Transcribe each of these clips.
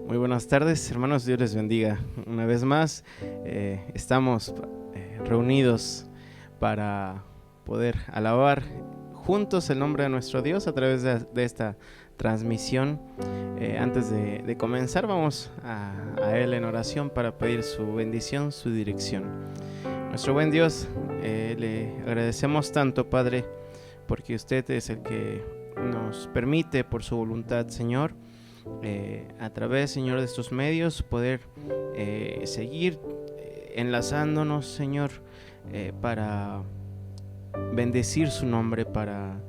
Muy buenas tardes, hermanos, Dios les bendiga. Una vez más, estamos reunidos para poder alabar juntos el nombre de nuestro Dios a través de esta transmisión. Antes de comenzar, vamos a Él en oración para pedir su bendición, su dirección. Nuestro buen Dios, le agradecemos tanto, Padre, porque usted es el que nos permite, por su voluntad, Señor, a través, Señor, de estos medios poder seguir enlazándonos, Señor, para bendecir su nombre, para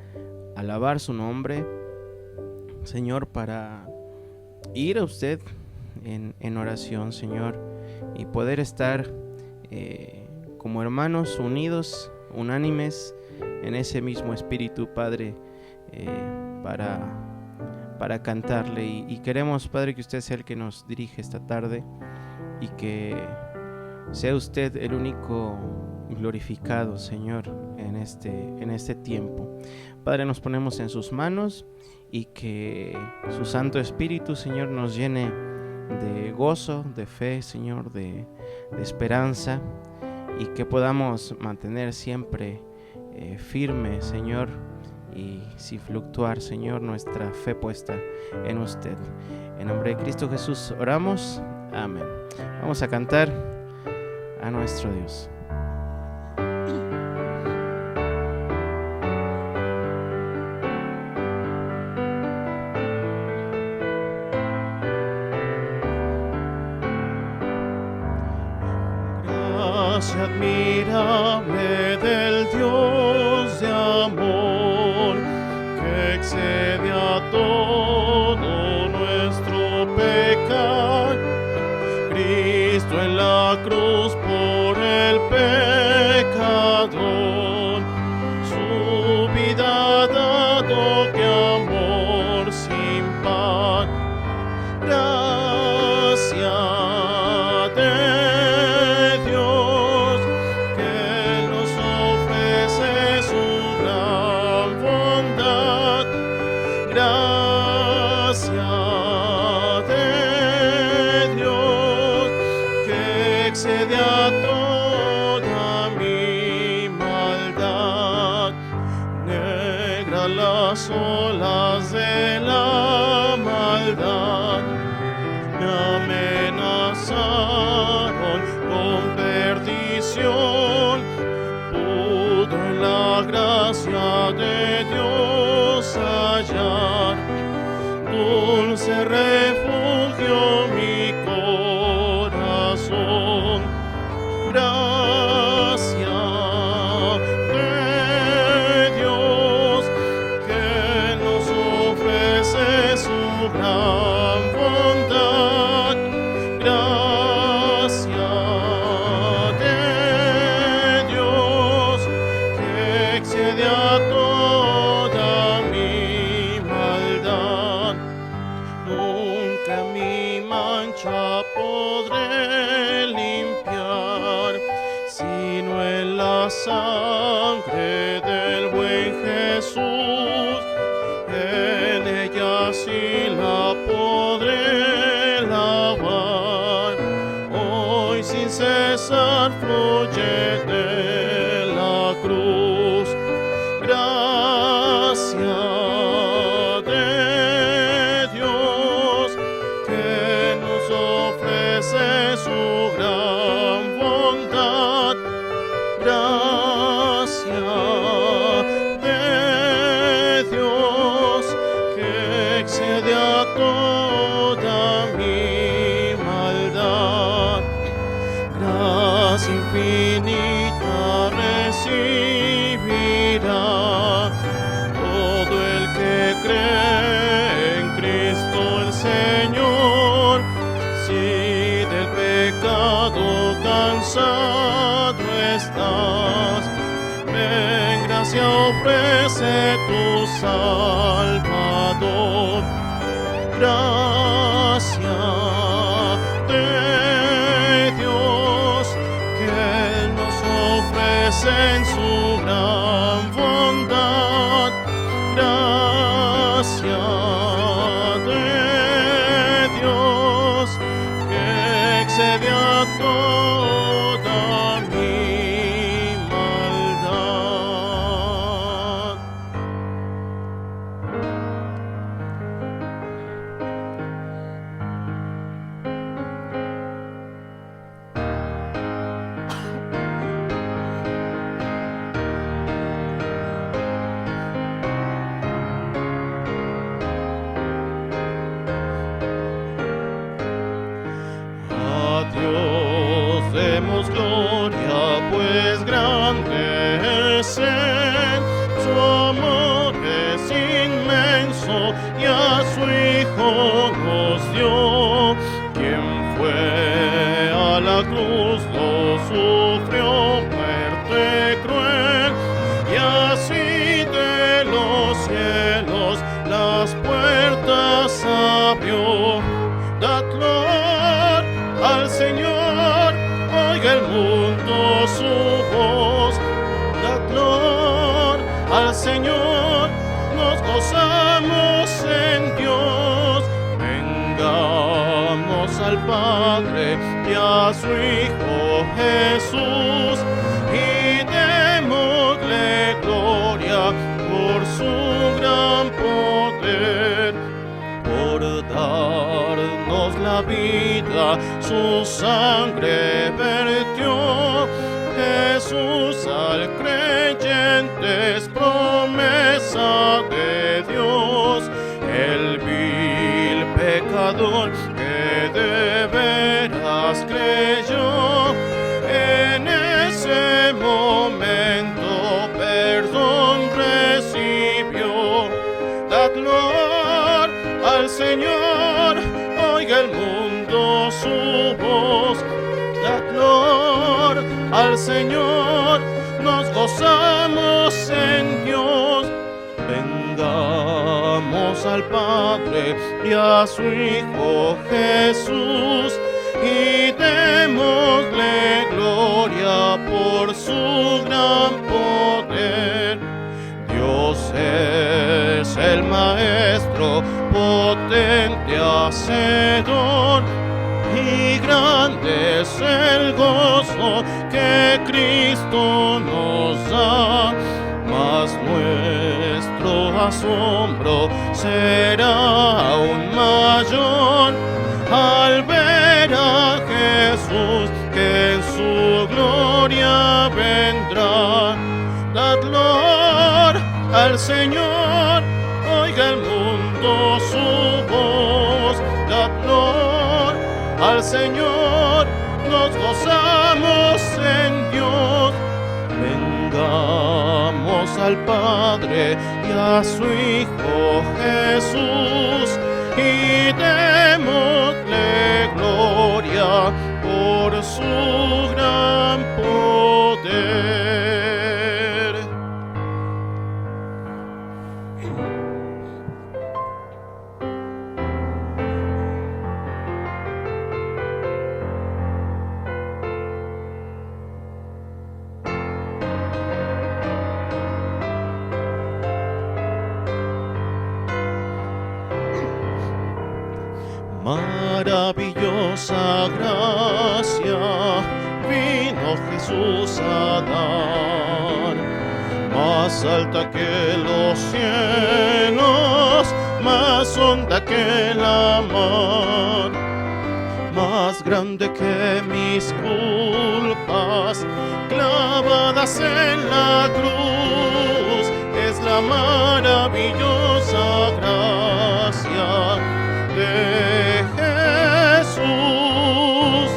alabar su nombre, Señor, para ir a usted en oración, Señor, y poder estar como hermanos unidos, unánimes en ese mismo espíritu, Padre, para cantarle, y queremos, Padre, que usted sea el que nos dirige esta tarde y que sea usted el único glorificado, Señor, en este tiempo. Padre, nos ponemos en sus manos y que su Santo Espíritu, Señor, nos llene de gozo, de fe, Señor, de esperanza, y que podamos mantener siempre firme, Señor, y sin fluctuar, Señor, nuestra fe puesta en usted. En nombre de Cristo Jesús oramos. Amén. Vamos a cantar a nuestro Dios. Gracia admirable del Dios de amor, que excede a todo nuestro pecado. Cristo en la cruz por el pecador, su vida ha dado, que amor sin par. Gracia de Dios, que nos ofrece su gran bondad. Gracia de Dios, que excede a toda mi maldad. Negras las olas de la maldad me amenazaron con perdición. Pudo en la gracia de Dios hallar dulce refugio mi corazón. Gracia de Dios, que nos ofrece su gran bondad. Gracia de Dios, que excede a toda mi maldad. Nunca mi mancha podré limpiar, sino en la sangre del buen Jesús. En ella sí la podré lavar, hoy sin cesar fluye de la cruz. Gracia de Dios, que nos ofrece su gran bondad. Gracia de Dios, que excede a toda mi maldad. Gracia infinita recibirá todo el que cree en Cristo el Señor. Si del pecado cansado estás, ven, gracia ofrece tu Salvador. Gracia de Dios, que Él nos ofrece en su gran bondad. Gracia de Dios, y a su Hijo nos dio, quien fue a la cruz, lo sufrió, muerte cruel, y así de los cielos las puertas abrió. Dad gloria al Señor, oiga el mundo su voz. Dad gloria al Señor, nos gozamos en Dios. Vengamos al Padre y a su Hijo Jesús y démosle gloria por su gran poder, por darnos la vida, su sangre vertió. Jesús al creyente es promesa de Dios, el vil pecador que de veras creyó, en ese momento perdón recibió. Dad gloria al Señor, oiga el mundo su voz. Dad gloria al Señor, nos gozamos en Dios. Vengamos al Padre y a su Hijo Jesús y démosle gloria por su gran poder. Dios es el Maestro, potente hacedor, y grande es el gozo que Cristo nos da, mas nuestro asombro será aún mayor al ver a Jesús que en su gloria vendrá. Dad gloria al Señor, oiga el mundo su voz. Dad gloria al Señor, nos gozamos en Dios. Vengamos al Padre y a su Hijo Jesús y démosle gloria por su gran poder. Maravillosa gracia vino Jesús a dar, más alta que los cielos, más honda que la mar, más grande que mis culpas clavadas en la cruz. Es la maravillosa gracia de Jesús.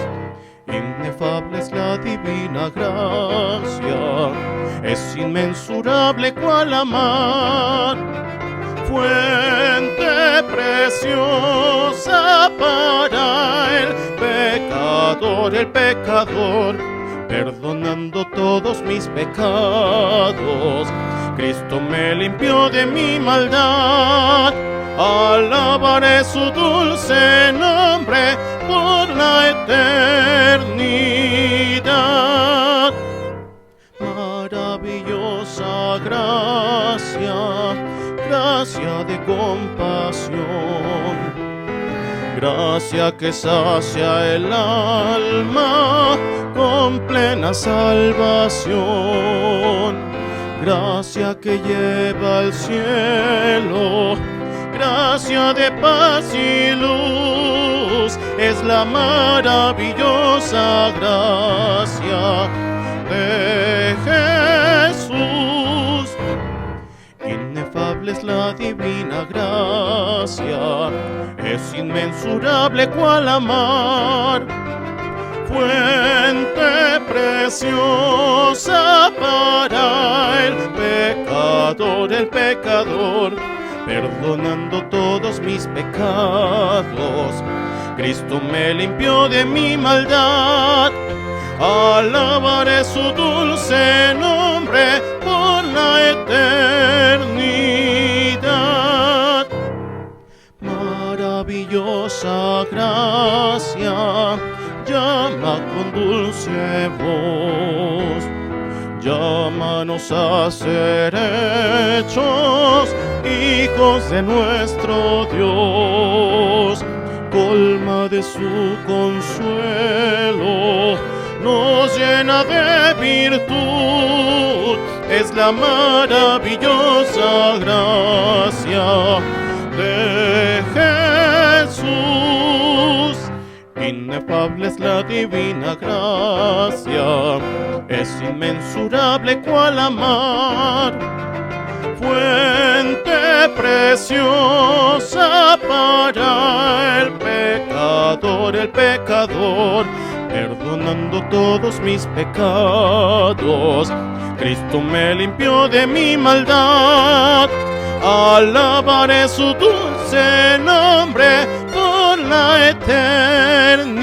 Inefable es la divina gracia, es inmensurable cual la mar, fuente preciosa para el pecador, perdonando todos mis pecados. Cristo me limpió de mi maldad, alabaré su dulce nombre por la eternidad. Maravillosa gracia, gracia de compasión, gracia que sacia el alma con plena salvación, gracia que lleva al cielo, gracia de paz y luz. Es la maravillosa gracia de Jesús. Inefable es la divina gracia, es inmensurable cual la mar, fuente preciosa para el pecador, perdonando todos mis pecados. Cristo me limpió de mi maldad. Alabaré su dulce nombre por la eternidad. Maravillosa gracia llama con dulce voz. Llámanos a ser hechos hijos de nuestro Dios. Colma de su consuelo, nos llena de virtud. Es la maravillosa gracia de Jesús. Inefable es la divina gracia, es inmensurable cual la mar. Fuente preciosa para el pecador, perdonando todos mis pecados. Cristo me limpió de mi maldad. Alabaré su dulce nombre por la eternidad.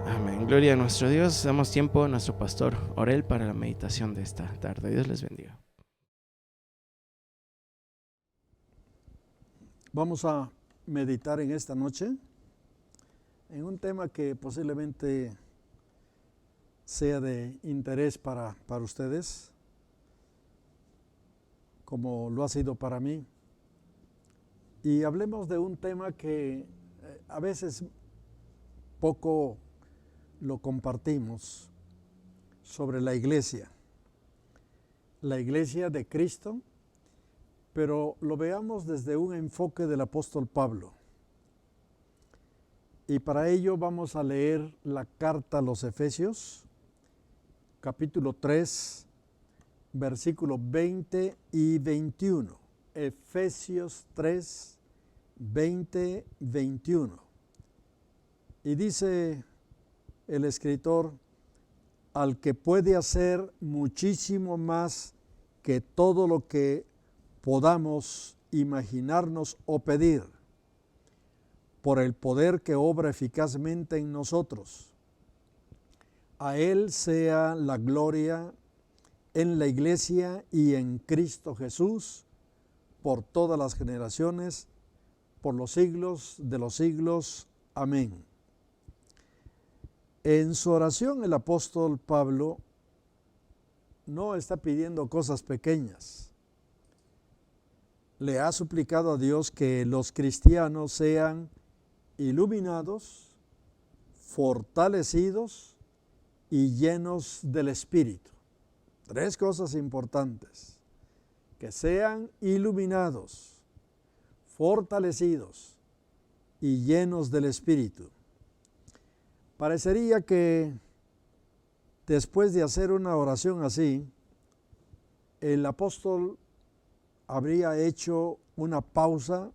Amén. Gloria a nuestro Dios. Damos tiempo a nuestro pastor Orel para la meditación de esta tarde. Dios les bendiga. Vamos a meditar en esta noche en un tema que posiblemente sea de interés para ustedes, como lo ha sido para mí. Y hablemos de un tema que a veces poco lo compartimos, sobre la iglesia de Cristo, pero lo veamos desde un enfoque del apóstol Pablo. Y para ello vamos a leer la carta a los Efesios, capítulo 3, versículos 20 y 21. Efesios 3, 20, 21. Y dice el escritor: al que puede hacer muchísimo más que todo lo que podamos imaginarnos o pedir, por el poder que obra eficazmente en nosotros. A Él sea la gloria en la iglesia y en Cristo Jesús, por todas las generaciones, por los siglos de los siglos. Amén. En su oración el apóstol Pablo no está pidiendo cosas pequeñas. Le ha suplicado a Dios que los cristianos sean iluminados, fortalecidos y llenos del Espíritu. Tres cosas importantes: que sean iluminados, fortalecidos y llenos del Espíritu. Parecería que después de hacer una oración así, el apóstol habría hecho una pausa,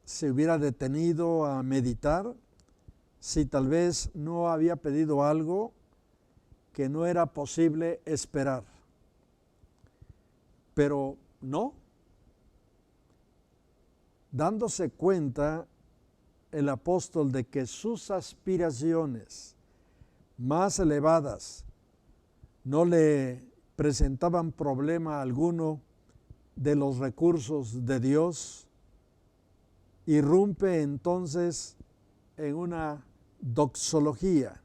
se hubiera detenido a meditar, si tal vez no había pedido algo que no era posible esperar. Pero no. Dándose cuenta el apóstol de que sus aspiraciones más elevadas no le presentaban problema alguno de los recursos de Dios, irrumpe entonces en una doxología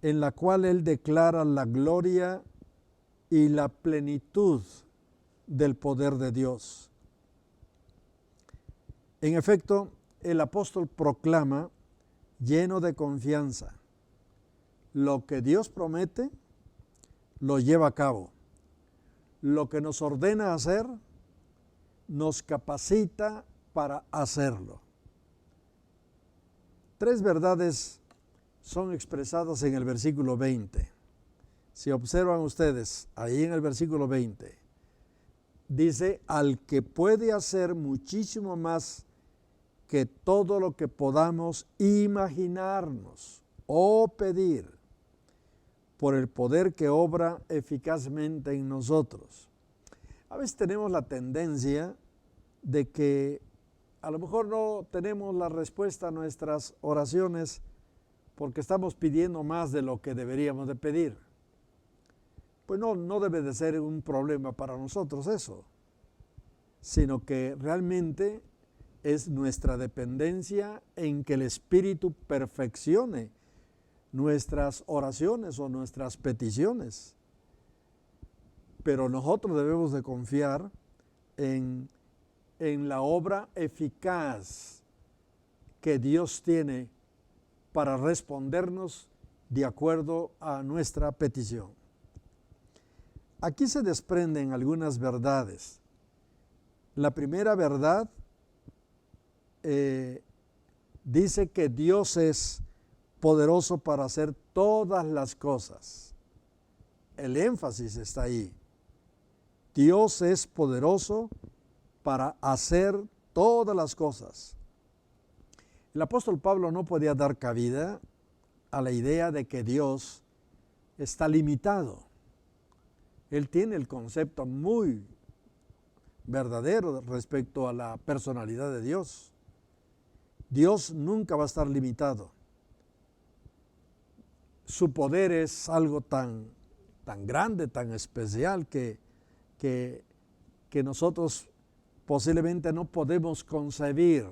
en la cual él declara la gloria y la plenitud del poder de Dios. En efecto, el apóstol proclama, lleno de confianza, lo que Dios promete, lo lleva a cabo. Lo que nos ordena hacer, nos capacita para hacerlo. Tres verdades son expresadas en el versículo 20. Si observan ustedes, ahí en el versículo 20, dice: al que puede hacer muchísimo más que todo lo que podamos imaginarnos o pedir, por el poder que obra eficazmente en nosotros. A veces tenemos la tendencia de que a lo mejor no tenemos la respuesta a nuestras oraciones porque estamos pidiendo más de lo que deberíamos de pedir. Pues no debe de ser un problema para nosotros eso, sino que realmente es nuestra dependencia en que el Espíritu perfeccione nuestras oraciones o nuestras peticiones. Pero nosotros debemos de confiar en la obra eficaz que Dios tiene para respondernos de acuerdo a nuestra petición. Aquí se desprenden algunas verdades. La primera verdad dice que Dios es poderoso para hacer todas las cosas. El énfasis está ahí. Dios es poderoso para hacer todas las cosas. El apóstol Pablo no podía dar cabida a la idea de que Dios está limitado. Él tiene el concepto muy verdadero respecto a la personalidad de Dios. Dios nunca va a estar limitado. Su poder es algo tan grande, tan especial que nosotros posiblemente no podemos concebir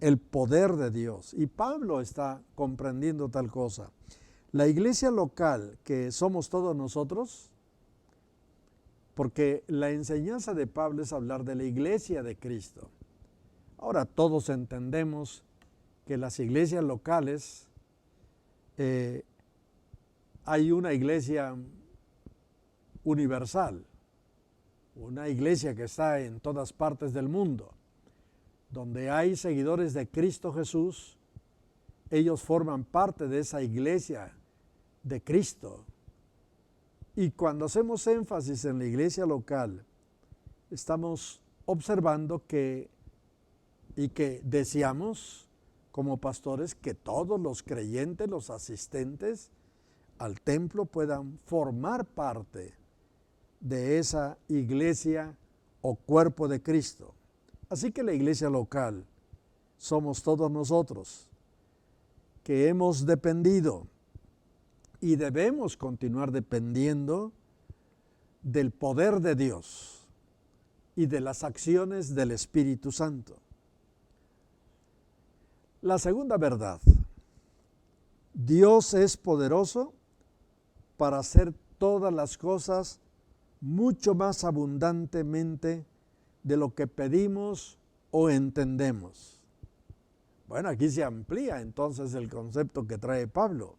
el poder de Dios. Y Pablo está comprendiendo tal cosa. La iglesia local, que somos todos nosotros, porque la enseñanza de Pablo es hablar de la iglesia de Cristo. Ahora todos entendemos que las iglesias locales, hay una iglesia universal, una iglesia que está en todas partes del mundo, donde hay seguidores de Cristo Jesús. Ellos forman parte de esa iglesia de Cristo. Y cuando hacemos énfasis en la iglesia local, estamos observando que deseamos como pastores que todos los creyentes, los asistentes al templo puedan formar parte de esa iglesia o cuerpo de Cristo. Así que la iglesia local somos todos nosotros que hemos dependido y debemos continuar dependiendo del poder de Dios y de las acciones del Espíritu Santo. La segunda verdad: Dios es poderoso para hacer todas las cosas mucho más abundantemente de lo que pedimos o entendemos. Bueno, aquí se amplía entonces el concepto que trae Pablo.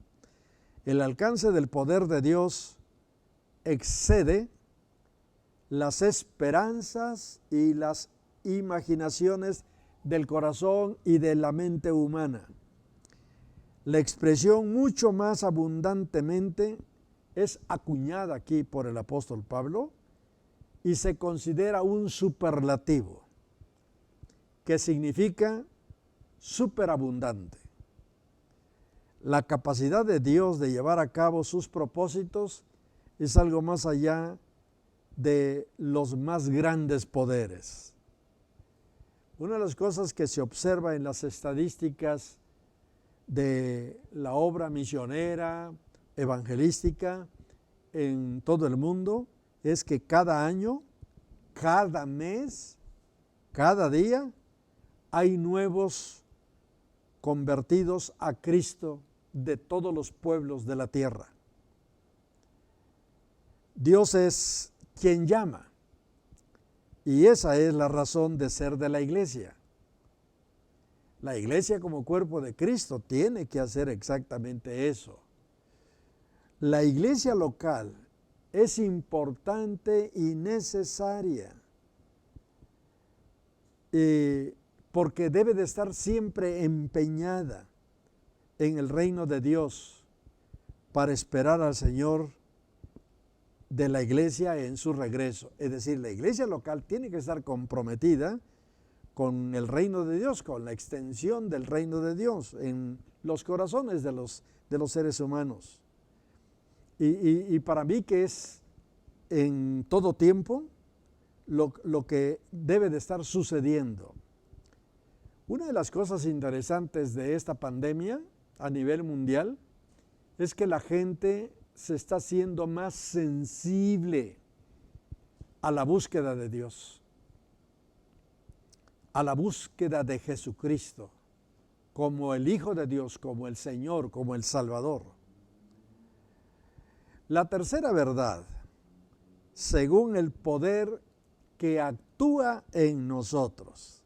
El alcance del poder de Dios excede las esperanzas y las imaginaciones del corazón y de la mente humana. La expresión mucho más abundantemente es acuñada aquí por el apóstol Pablo y se considera un superlativo que significa superabundante. La capacidad de Dios de llevar a cabo sus propósitos es algo más allá de los más grandes poderes. Una de las cosas que se observa en las estadísticas de la obra misionera, evangelística en todo el mundo es que cada año, cada mes, cada día hay nuevos convertidos a Cristo de todos los pueblos de la tierra. Dios es quien llama, y esa es la razón de ser de la iglesia. La iglesia como cuerpo de Cristo tiene que hacer exactamente eso. La iglesia local es importante y necesaria, porque debe de estar siempre empeñada en el reino de Dios para esperar al Señor de la iglesia en su regreso. Es decir, la iglesia local tiene que estar comprometida con el reino de Dios, con la extensión del reino de Dios en los corazones de los seres humanos. Y para mí que es en todo tiempo lo que debe de estar sucediendo. Una de las cosas interesantes de esta pandemia a nivel mundial es que la gente se está haciendo más sensible a la búsqueda de Dios, a la búsqueda de Jesucristo, como el Hijo de Dios, como el Señor, como el Salvador. La tercera verdad, según el poder que actúa en nosotros,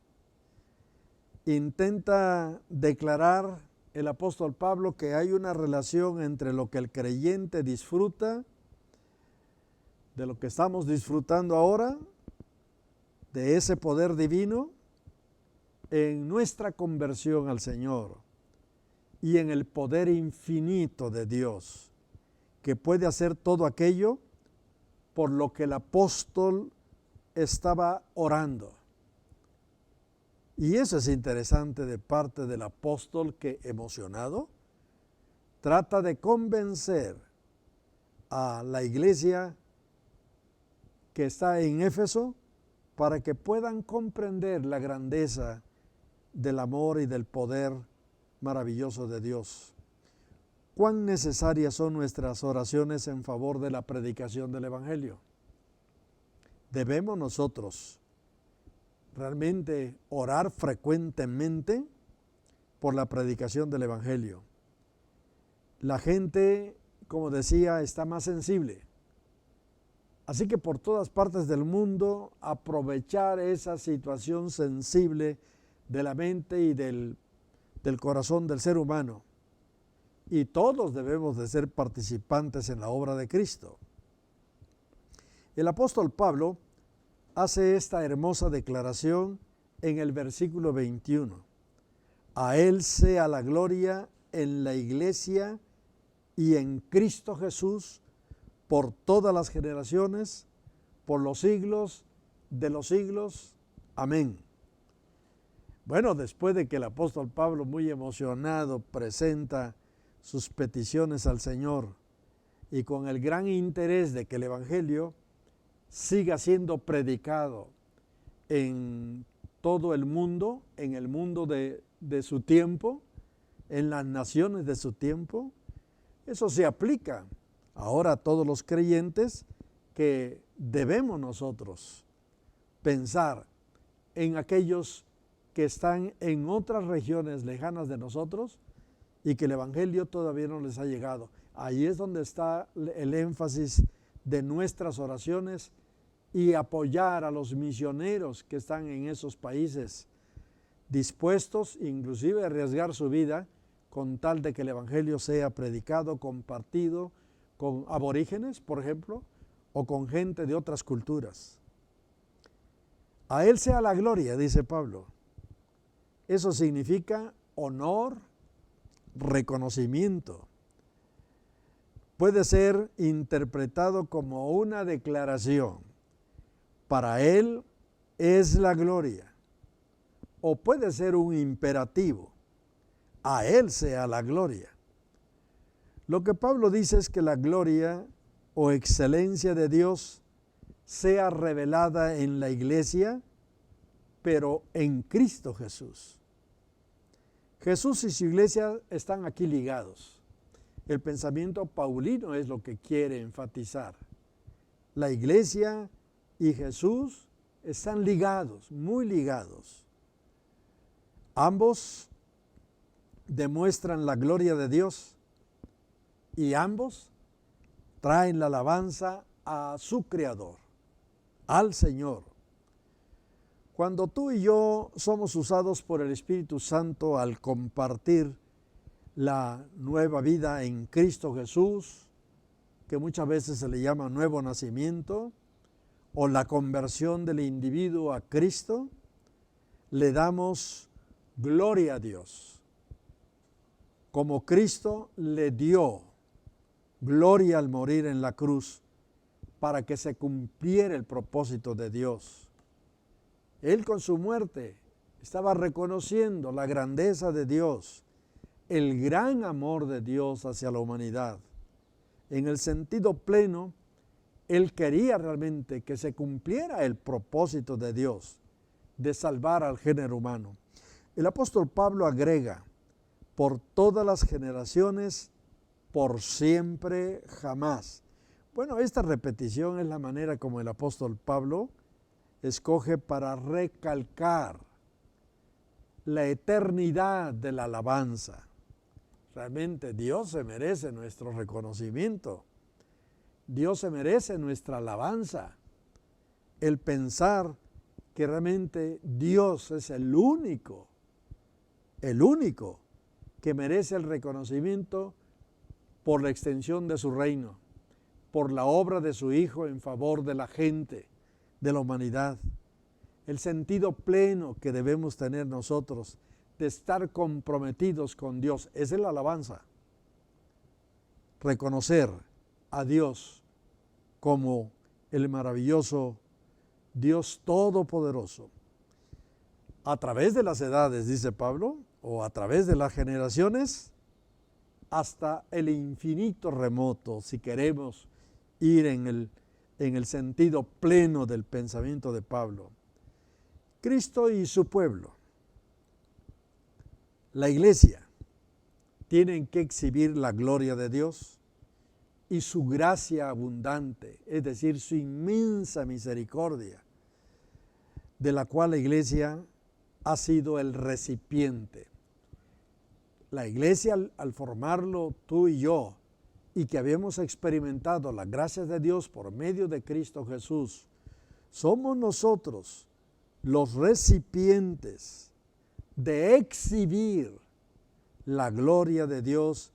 intenta declarar el apóstol Pablo que hay una relación entre lo que el creyente disfruta, de lo que estamos disfrutando ahora, de ese poder divino, en nuestra conversión al Señor y en el poder infinito de Dios, que puede hacer todo aquello por lo que el apóstol estaba orando. Y eso es interesante de parte del apóstol, que emocionado trata de convencer a la iglesia que está en Éfeso para que puedan comprender la grandeza del amor y del poder maravilloso de Dios. ¿Cuán necesarias son nuestras oraciones en favor de la predicación del Evangelio? Debemos nosotros realmente orar frecuentemente por la predicación del Evangelio. La gente, como decía, está más sensible. Así que por todas partes del mundo, aprovechar esa situación sensible de la mente y del corazón del ser humano. Y todos debemos de ser participantes en la obra de Cristo. El apóstol Pablo hace esta hermosa declaración en el versículo 21. A Él sea la gloria en la iglesia y en Cristo Jesús por todas las generaciones, por los siglos de los siglos. Amén. Bueno, después de que el apóstol Pablo, muy emocionado, presenta sus peticiones al Señor y con el gran interés de que el Evangelio siga siendo predicado en todo el mundo, en el mundo de su tiempo, en las naciones de su tiempo, eso se aplica ahora a todos los creyentes, que debemos nosotros pensar en aquellos que están en otras regiones lejanas de nosotros y que el Evangelio todavía no les ha llegado. Ahí es donde está el énfasis de nuestras oraciones, y apoyar a los misioneros que están en esos países, dispuestos inclusive a arriesgar su vida con tal de que el Evangelio sea predicado, compartido con aborígenes, por ejemplo, o con gente de otras culturas. A Él sea la gloria, dice Pablo. Eso significa honor, reconocimiento. Puede ser interpretado como una declaración. Para Él es la gloria. O puede ser un imperativo. A Él sea la gloria. Lo que Pablo dice es que la gloria o excelencia de Dios sea revelada en la iglesia, pero en Cristo Jesús. Jesús y su iglesia están aquí ligados. El pensamiento paulino es lo que quiere enfatizar. La iglesia y Jesús están ligados, muy ligados. Ambos demuestran la gloria de Dios y ambos traen la alabanza a su Creador, al Señor. Cuando tú y yo somos usados por el Espíritu Santo al compartir la nueva vida en Cristo Jesús, que muchas veces se le llama nuevo nacimiento, o la conversión del individuo a Cristo, le damos gloria a Dios. Como Cristo le dio gloria al morir en la cruz para que se cumpliera el propósito de Dios. Él con su muerte estaba reconociendo la grandeza de Dios, el gran amor de Dios hacia la humanidad. En el sentido pleno, Él quería realmente que se cumpliera el propósito de Dios de salvar al género humano. El apóstol Pablo agrega, por todas las generaciones, por siempre, jamás. Bueno, esta repetición es la manera como el apóstol Pablo escoge para recalcar la eternidad de la alabanza. Realmente Dios se merece nuestro reconocimiento. Dios se merece nuestra alabanza. El pensar que realmente Dios es el único que merece el reconocimiento por la extensión de su reino, por la obra de su Hijo en favor de la gente, de la humanidad. El sentido pleno que debemos tener nosotros de estar comprometidos con Dios, esa es la alabanza. Reconocer a Dios como el maravilloso Dios todopoderoso. A través de las edades, dice Pablo, o a través de las generaciones, hasta el infinito remoto, si queremos ir en el sentido pleno del pensamiento de Pablo. Cristo y su pueblo, la iglesia, tienen que exhibir la gloria de Dios y su gracia abundante, es decir, su inmensa misericordia, de la cual la iglesia ha sido el recipiente. La iglesia, al formarlo tú y yo, y que habíamos experimentado las gracias de Dios por medio de Cristo Jesús, somos nosotros los recipientes de exhibir la gloria de Dios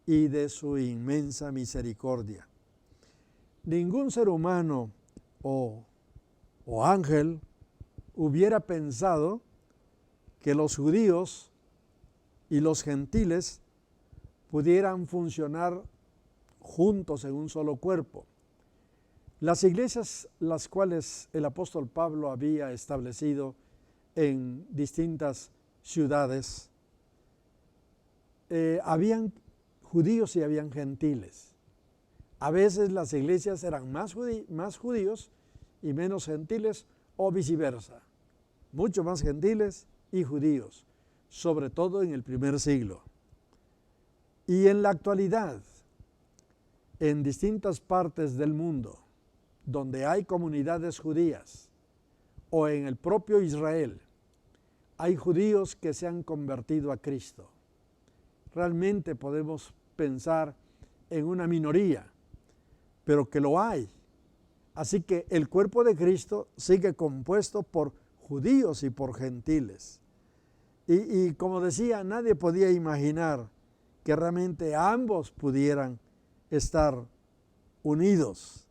y de su inmensa misericordia. Ningún ser humano o ángel hubiera pensado que los judíos y los gentiles pudieran funcionar juntos en un solo cuerpo. Las iglesias, las cuales el apóstol Pablo había establecido en distintas ciudades, habían judíos y habían gentiles. A veces las iglesias eran más judíos y menos gentiles, o viceversa, mucho más gentiles y judíos, sobre todo en el primer siglo. Y en la actualidad, en distintas partes del mundo, donde hay comunidades judías, o en el propio Israel, hay judíos que se han convertido a Cristo. Realmente podemos pensar en una minoría, pero que lo hay. Así que el cuerpo de Cristo sigue compuesto por judíos y por gentiles. Y como decía, nadie podía imaginar que realmente ambos pudieran estar unidos.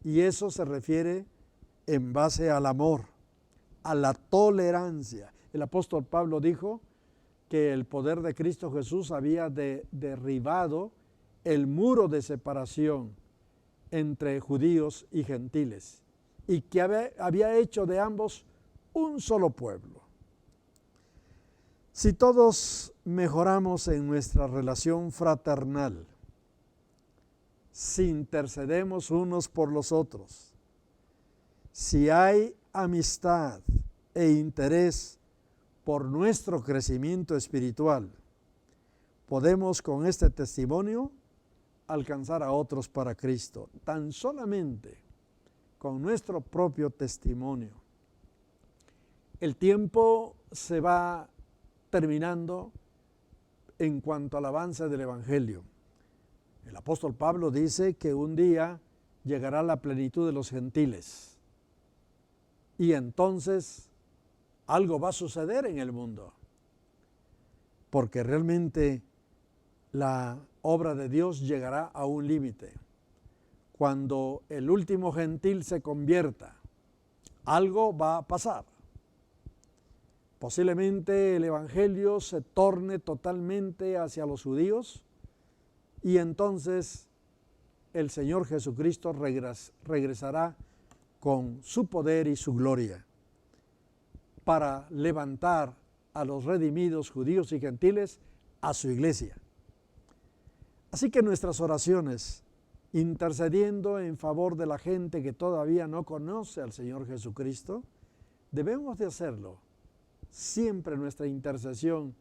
Y eso se refiere en base al amor, a la tolerancia. El apóstol Pablo dijo que el poder de Cristo Jesús había derribado el muro de separación entre judíos y gentiles, y que había hecho de ambos un solo pueblo. Si todos mejoramos en nuestra relación fraternal, si intercedemos unos por los otros, si hay amistad e interés por nuestro crecimiento espiritual, podemos con este testimonio alcanzar a otros para Cristo, tan solamente con nuestro propio testimonio. El tiempo se va terminando en cuanto al avance del Evangelio. El apóstol Pablo dice que un día llegará la plenitud de los gentiles y entonces algo va a suceder en el mundo, porque realmente la obra de Dios llegará a un límite. Cuando el último gentil se convierta, algo va a pasar. Posiblemente el Evangelio se torne totalmente hacia los judíos y entonces el Señor Jesucristo regresará con su poder y su gloria para levantar a los redimidos judíos y gentiles a su iglesia. Así que nuestras oraciones intercediendo en favor de la gente que todavía no conoce al Señor Jesucristo, debemos de hacerlo. Siempre nuestra intercesión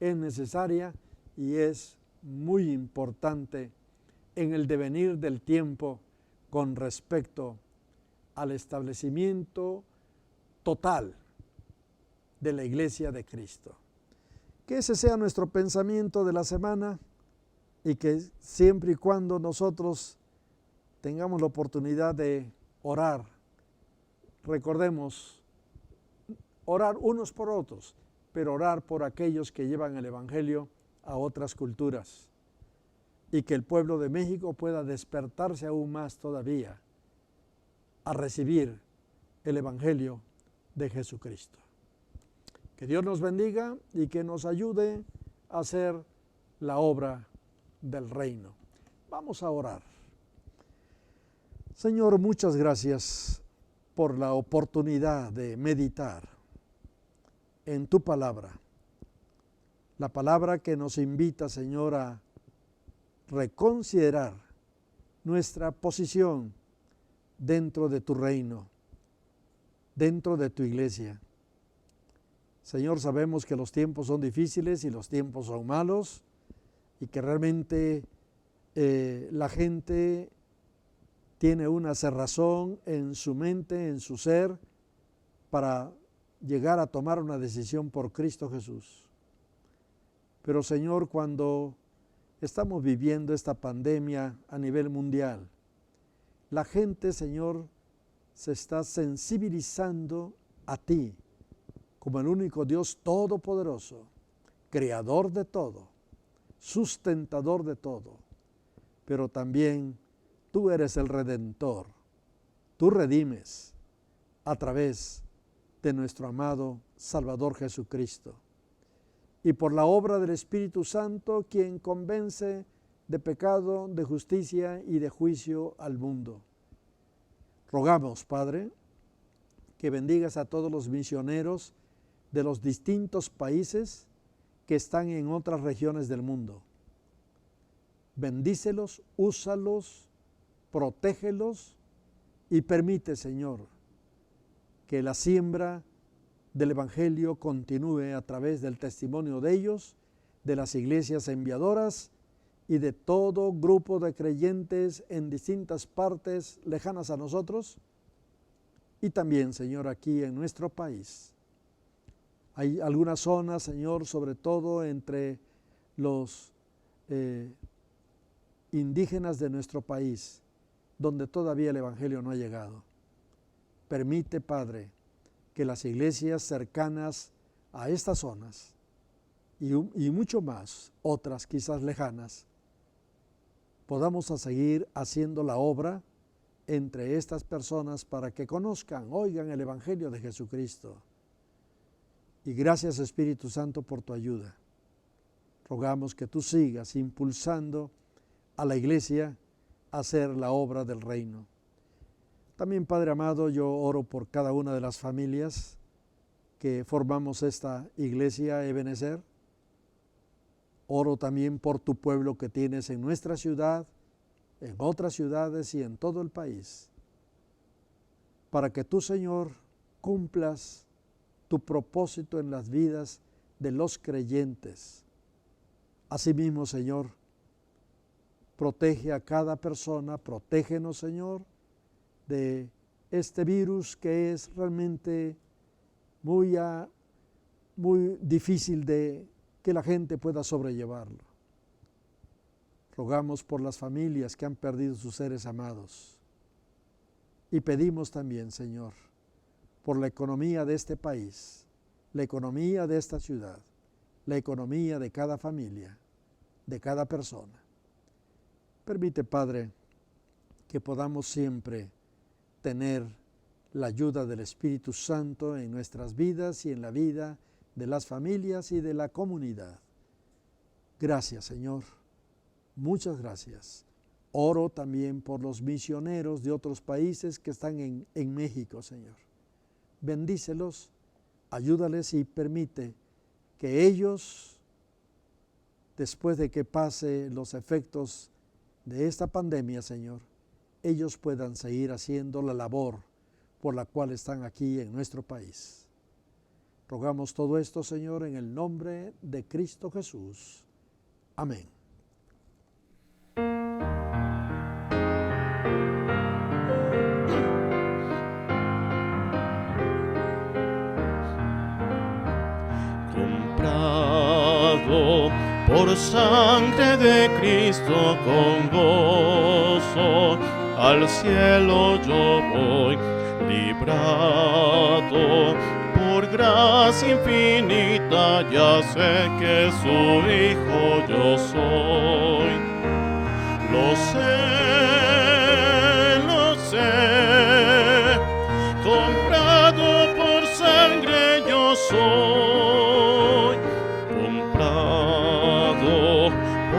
es necesaria y es muy importante en el devenir del tiempo con respecto al establecimiento total de la Iglesia de Cristo. Que ese sea nuestro pensamiento de la semana y que siempre y cuando nosotros tengamos la oportunidad de orar, recordemos, orar unos por otros, pero orar por aquellos que llevan el Evangelio a otras culturas y que el pueblo de México pueda despertarse aún más todavía a recibir el Evangelio de Jesucristo. Que Dios nos bendiga y que nos ayude a hacer la obra del reino. Vamos a orar. Señor, muchas gracias por la oportunidad de meditar en tu palabra. La palabra que nos invita, Señor, a reconsiderar nuestra posición dentro de tu reino, dentro de tu iglesia. Señor, sabemos que los tiempos son difíciles y los tiempos son malos y que realmente la gente tiene una cerrazón en su mente, en su ser, para llegar a tomar una decisión por Cristo Jesús. Pero Señor, cuando estamos viviendo esta pandemia a nivel mundial, la gente, Señor, se está sensibilizando a ti como el único Dios todopoderoso, creador de todo, sustentador de todo, pero también tú eres el Redentor. Tú redimes a través de nuestro amado Salvador Jesucristo. Y por la obra del Espíritu Santo, quien convence de pecado, de justicia y de juicio al mundo. Rogamos, Padre, que bendigas a todos los misioneros de los distintos países que están en otras regiones del mundo. Bendícelos, úsalos, protégelos y permite, Señor, que la siembra del Evangelio continúe a través del testimonio de ellos, de las iglesias enviadoras y de todo grupo de creyentes en distintas partes lejanas a nosotros y también, Señor, aquí en nuestro país. Hay algunas zonas, Señor, sobre todo entre los indígenas de nuestro país, donde todavía el Evangelio no ha llegado. Permite, Padre, que las iglesias cercanas a estas zonas y mucho más, otras quizás lejanas, podamos seguir haciendo la obra entre estas personas para que conozcan, oigan el Evangelio de Jesucristo. Y gracias, Espíritu Santo, por tu ayuda. Rogamos que tú sigas impulsando a la iglesia a hacer la obra del reino. También, Padre amado, yo oro por cada una de las familias que formamos esta iglesia Ebenezer. Oro también por tu pueblo que tienes en nuestra ciudad, en otras ciudades y en todo el país, para que tú, Señor, cumplas tu propósito en las vidas de los creyentes. Asimismo, Señor, protege a cada persona, protégenos, Señor, de este virus que es realmente muy difícil de que la gente pueda sobrellevarlo. Rogamos por las familias que han perdido sus seres amados y pedimos también, Señor, por la economía de este país, la economía de esta ciudad, la economía de cada familia, de cada persona. Permite, Padre, que podamos siempre tener la ayuda del Espíritu Santo en nuestras vidas y en la vida de las familias y de la comunidad. Gracias, Señor. Muchas gracias. Oro también por los misioneros de otros países que están en México, Señor. Bendícelos, ayúdales y permite que ellos, después de que pase los efectos de esta pandemia, Señor, ellos puedan seguir haciendo la labor por la cual están aquí en nuestro país. Rogamos todo esto, Señor, en el nombre de Cristo Jesús. Amén. Comprado por sangre de Cristo con gozo, al cielo yo voy, librado por gracia infinita, ya sé que su hijo yo soy. Lo sé, comprado por sangre yo soy, comprado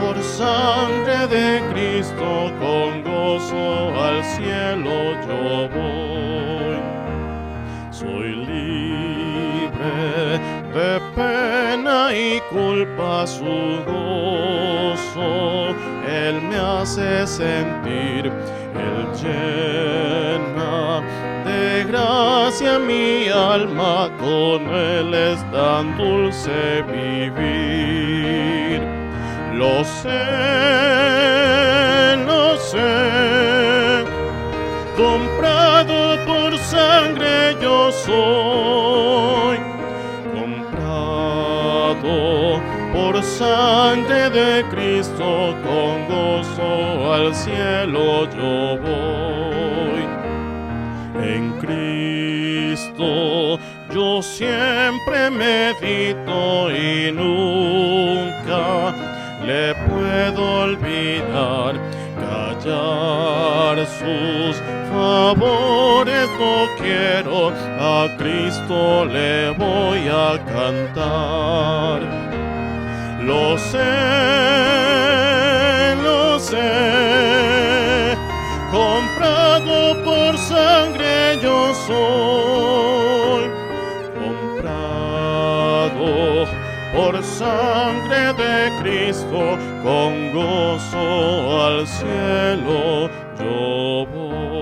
por sangre de Cristo, con gozo al cielo yo voy. Soy libre de pena y culpa, su gozo Él me hace sentir, Él llena de gracia mi alma, con Él es tan dulce vivir. Lo sé, comprado por sangre yo soy, comprado por sangre de Cristo, con gozo al cielo yo voy. En Cristo yo siempre medito y nunca le puedo olvidar, callar sus favores no quiero, a Cristo le voy a cantar. Lo sé, comprado por sangre yo soy, comprado por sangre de Cristo, con gozo al cielo yo voy.